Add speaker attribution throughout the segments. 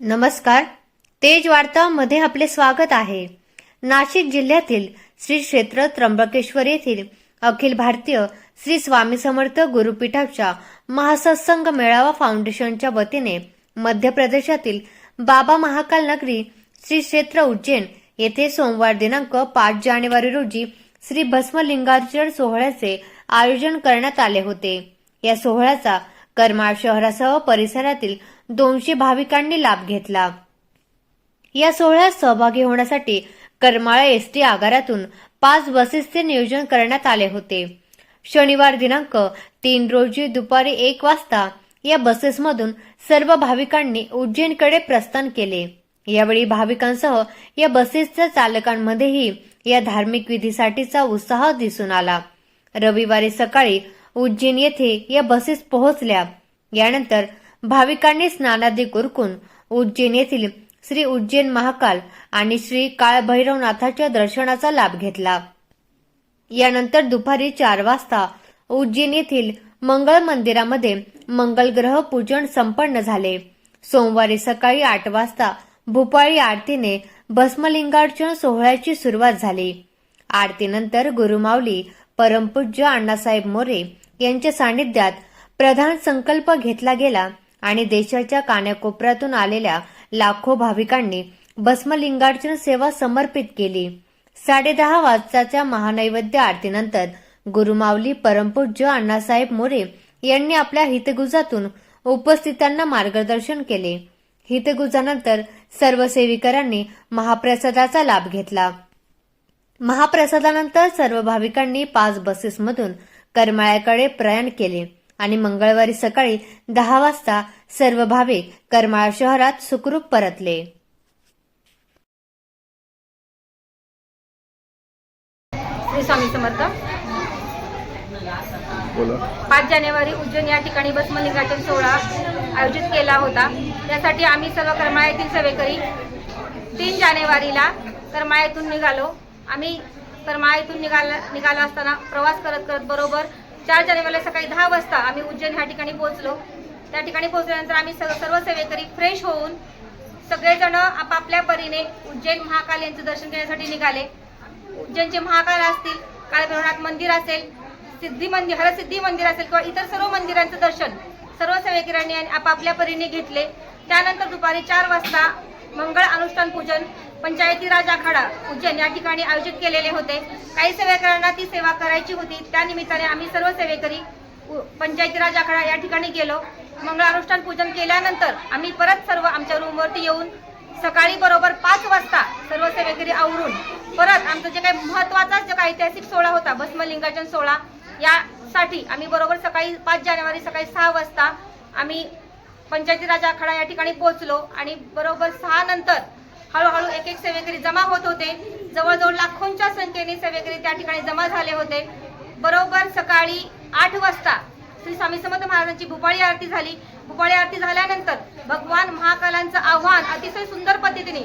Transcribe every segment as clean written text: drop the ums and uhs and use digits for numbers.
Speaker 1: नमस्कार. तेज वार्ता मध्ये आपले स्वागत आहे. नाशिक जिल्ह्यातील श्री क्षेत्र त्र्यंबकेश्वर येथील अखिल भारतीय श्री स्वामी समर्थ गुरुपीठाच्या महासत्संग मेळावा फाउंडेशनच्या वतीने मध्य प्रदेशातील बाबा महाकाल नगरी श्री क्षेत्र उज्जैन येथे सोमवार दिनांक 5 जानेवारी रोजी श्री भस्मलिंगार्चन सोहळ्याचे आयोजन करण्यात आले होते. या सोहळ्याचा करमाळ शहरासह परिसरातील 200 भाविकांनी लाभ घेतला. या सोहळ्यात सहभागी होण्यासाठी करमाळा एसटी आगारातून 5 बसेसचे नियोजन करण्यात आले होते. शनिवार दिनांक 3 रोजी दुपारी 1 वाजता या बसेसमधून सर्व भाविकांनी उज्जैनकडे प्रस्थान केले. यावेळी भाविकांसह या बसेसच्या चालकांमध्येही या धार्मिक विधीसाठीचा उत्साह दिसून आला. रविवारी सकाळी उज्जैन येथे या बसेस पोहोचल्या. यानंतर भाविकांनी स्नानादी उरकून उज्जैन येथील श्री उज्जैन महाकाल आणि श्री काळभैरवनाथाच्या दर्शनाचा लाभ घेतला. यानंतर दुपारी 4 वाजता उज्जैन येथील मंगळ मंदिरामध्ये मंगल ग्रह पूजन संपन्न झाले. सोमवारी सकाळी 8 वाजता भूपाळी आरतीने भस्मलिंगार्चन सोहळ्याची सुरुवात झाली. आरतीनंतर गुरुमाऊली परमपूज्य अण्णासाहेब मोरे यांच्या सानिध्यात प्रधान संकल्प घेतला गेला आणि देशाच्या कानाकोपऱ्यातून आलेल्या लाखो भाविकांनी भस्मलिंगार्चन सेवा समर्पित केली. 10:30 वाजताच्या महानैवेद्य आरतीनंतर गुरुमाऊली परमपूज्य अण्णासाहेब मोरे यांनी आपल्या हितगुजातून उपस्थितांना मार्गदर्शन केले. हितगुजानंतर सर्व सेविकांनी महाप्रसादाचा लाभ घेतला. महाप्रसादानंतर सर्व भाविकांनी 5 बसेसमधून करमाळ्याकडे प्रयाण केले आणि मंगळवारी सकाळी 10 वाजता सर्व भाविक करमाळा शहरात सुखरूप परतले.
Speaker 2: श्री स्वामी समर्थ. 5 जानेवारी उज्जैन या ठिकाणी भस्मलिंगार्चन सोहळा आयोजित केला होता. त्यासाठी आम्ही सर्व करमाळ्यातील सेवेकरी 3 जानेवारीला करमाळ्यातून निघालो. आम्ही करमाळ्यातून निघाला असताना प्रवास करत बरोबर 4 जानेवारीला सकाळी 10 वाजता आम्ही उज्जैन ह्या ठिकाणी पोहोचलो. त्या ठिकाणी पोहोचल्यानंतर आम्ही सर्व सेवेकरी फ्रेश होऊन सगळेजण आपापल्या परीने उज्जैन महाकाल यांचं दर्शन घेण्यासाठी निघाले. उज्जैनचे महाकाल असतील, काळभैरवनाथ मंदिर असेल, सिद्धी मंदिर, हरसिद्धी मंदिर असेल किंवा इतर सर्व मंदिरांचं दर्शन सर्व सेवेकऱ्यांनी आपापल्या परीने घेतले. त्यानंतर दुपारी 4 वाजता मंगळ अनुष्ठान पूजन पंचायती राज आखाडा उज्जैन या ठिकाणी आयोजित केलेले होते. काही सेवेकऱ्यांना ती सेवा करायची होती. त्या निमित्ताने आम्ही सर्व सेवेकरी पंचायती राज आखाडा या ठिकाणी गेलो. मंगळ अनुष्ठान पूजन केल्यानंतर आम्ही परत सर्व आमच्या रूमवरती येऊन सकाळी बरोबर 5 वाजता सर्व सेवेकरी आवरून परत आमचं जे काही महत्त्वाचा जो काही ऐतिहासिक सोहळा होता भस्मलिंगार्चन सोहळा यासाठी आम्ही बरोबर सकाळी 5 जानेवारी सकाळी 6 वाजता आम्ही पंचायती राज आखाडा या ठिकाणी पोहोचलो आणि बरोबर 6 नंतर हळूहळू एक सेवेकरी जमा होत होते. जवळजवळ लाखोंच्या संख्येने सेवेकरी त्या ठिकाणी जमा झाले होते. बरोबर सकाळी 8 वाजता श्री स्वामी समर्थ महाराजांची भूपाळी आरती झाली. भूपाळी आरती झाल्यानंतर भगवान महाकालांचं आव्हान अतिशय सुंदर पद्धतीने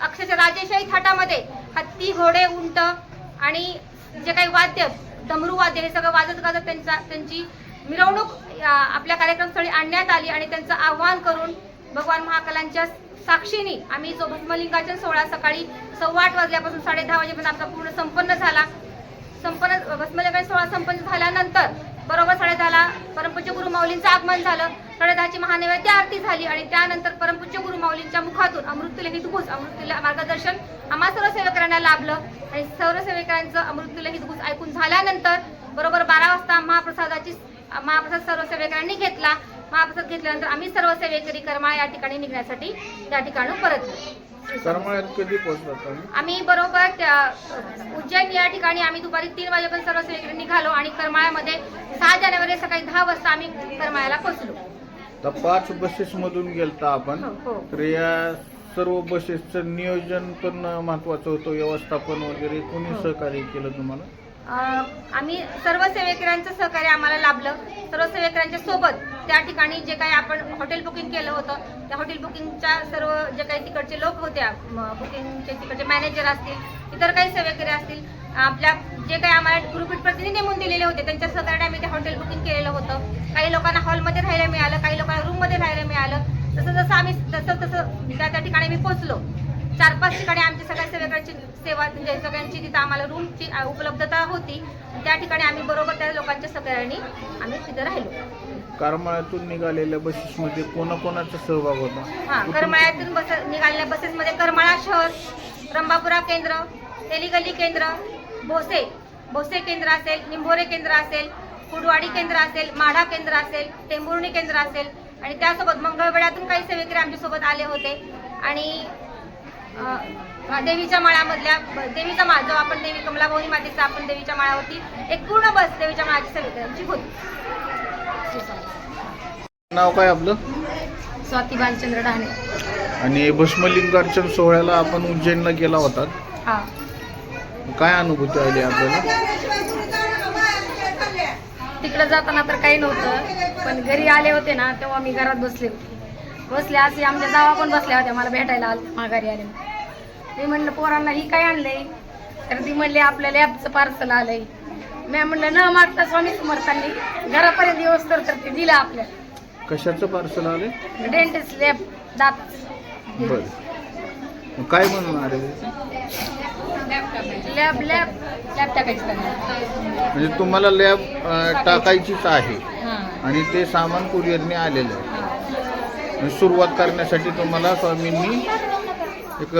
Speaker 2: अक्षरशः राजेशाही थाटामध्ये हत्ती, घोडे, उंट आणि जे काही वाद्य, डमरू वाद्य हे सगळं वाजत गाजत त्यांची मिरवणूक आपल्या कार्यक्रमस्थळी आणण्यात आली आणि त्यांचं आव्हान करून भगवान महाकालांच्या साक्षीने आम्ही जो भस्मलिंगार्चन सोहळा सकाळी 8:15 वाजल्यापासून 10:30 वाजेपर्यंत आमचा पूर्ण संपन्न झाला. भस्मलिंगार्चन सोहळा संपन्न झाल्यानंतर बरोबर 10:30ला परमपूज्य गुरुमाऊलींचं आगमन झालं. 10:30ची महानैवेद्य आरती झाली आणि त्यानंतर परमपूज्य गुरुमाऊलींच्या मुखातून अमृततुल्य मार्गदर्शन आम्हा सर्व सेवेकऱ्यांना लाभलं आणि सर्व सेवेकऱ्यांचं अमृततुल्य हितगुज ऐकून झाल्यानंतर बरोबर 12 वाजता महाप्रसाद सर्व सेवेकऱ्यांनी घेतला. महाप्रसाद घेतल्यानंतर आम्ही सर्व सेवेकरी करमाळा या ठिकाणी निघण्यासाठी त्या ठिकाणी परतलो.
Speaker 3: करमाळ्यात कधी पोहोचलो
Speaker 2: आम्ही बरोबर उज्जैन या ठिकाणी आम्ही दुपारी 3 वाजेपर्यंत सर्व सेवेकरी निघालो आणि करमाळ्यामध्ये 6 जानेवारी सकाळी 10 वाजता आम्ही करमाळ्याला पोहोचलो.
Speaker 3: तर 5 बसेस मधून गेलता आपण.
Speaker 2: हो.
Speaker 3: तर या सर्व बसेसचं नियोजन पण महत्वाचं होतं, व्यवस्थापन वगैरे कोणी सहकार्य केलं तुम्हाला?
Speaker 2: आम्ही सर्व सेवेकऱ्यांचं सहकार्य आम्हाला लाभलं. सर्व सेवेकऱ्यांच्या सोबत त्या ठिकाणी जे काही आपण हॉटेल बुकिंग केलं होतं त्या हॉटेल बुकिंगच्या सर्व जे काही तिकडचे लोक होते, बुकिंगचे तिकडचे मॅनेजर असतील, इतर काही सेवेकरी असतील, आपल्या जे काही आम्हाला गुरुपीठ प्रतिनिधी नेमून दिलेले होते त्यांच्या सहकार्याने आम्ही ते हॉटेल बुकिंग केलेलं होतं. काही लोकांना हॉलमध्ये राहायला मिळालं, काही लोकांना रूममध्ये राहायला मिळालं. तसं आम्ही तसं त्या ठिकाणी मी पोहोचलो. 4-5 ठिकाणी आमची सगळ्या सेवेकऱ्यांची सेवा म्हणजे सगळ्यांची तिथं आम्हाला रूमची उपलब्धता होती. त्या ठिकाणी आम्ही बरोबर त्या लोकांच्या सहकार्याने आम्ही तिथे राहिलो.
Speaker 3: करमाळ्यातून निघालेल्या बसेसमध्ये कोणाकोणाचा सहभाग होता?
Speaker 2: हां, करमाळ्यातून निघालेल्या बसेसमध्ये करमाळा शहर, रंभापुरा केंद्र, तेलीगल्ली केंद्र, भोसे केंद्र असेल, निंभोरे केंद्र असेल, कुडवाडी केंद्र असेल, माढा केंद्र असेल, टेंभुर्णी केंद्र असेल आणि त्यासोबत मंगळवेढ्यातून काही सेवेकरी आमच्यासोबत आले होते. आणि देवीच्या माळ्यामधल्या देवीचा माळ जो आपण देवी कमलाभवानी मातेचा आपण देवीच्या माळ्यावरती एक पूर्ण बस देवीच्या माळ्याची सेवेकऱ्यांची होती.
Speaker 3: नाव काय आपलं?
Speaker 2: स्वाती भालचंद्र डहाणे.
Speaker 3: आणि भस्मलिंगार्चन सोहळ्याला आपण उज्जैनला गेला होता,
Speaker 2: हां,
Speaker 3: काय अनुभूती आली आपल्याला?
Speaker 2: तिकडे जाताना तर काही नव्हतं, पण घरी आले होते ना तेव्हा मी घरात बसले असे आमच्या जावा पण बसल्या होत्या मला भेटायला माघारी आले. मी म्हणलं पोरांना ही काय आणलंय, तर ती म्हणले आपल्या लॅबचं पार्सल आलंय. मी म्हणलं न मागता स्वामी समर्थांनी घरापर्यंत व्यवस्था तर ते दिलं आपल्याला.
Speaker 3: कशाचं पार्सल आले?
Speaker 2: डेंटिस्ट लॅब दात.
Speaker 3: बरं, काय म्हणणार आहे?
Speaker 2: लॅब टाकायचं.
Speaker 3: म्हणजे तुम्हाला लॅब टाकायचीच आहे
Speaker 2: हां,
Speaker 3: आणि ते सामान कुरिअरने आलेलं आहे. सुरुवात करण्यासाठी तुम्हाला स्वामींनी एक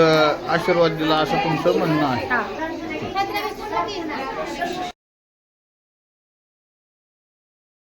Speaker 3: आशीर्वाद दिला असं तुमचं म्हणणं आहे.
Speaker 2: हां.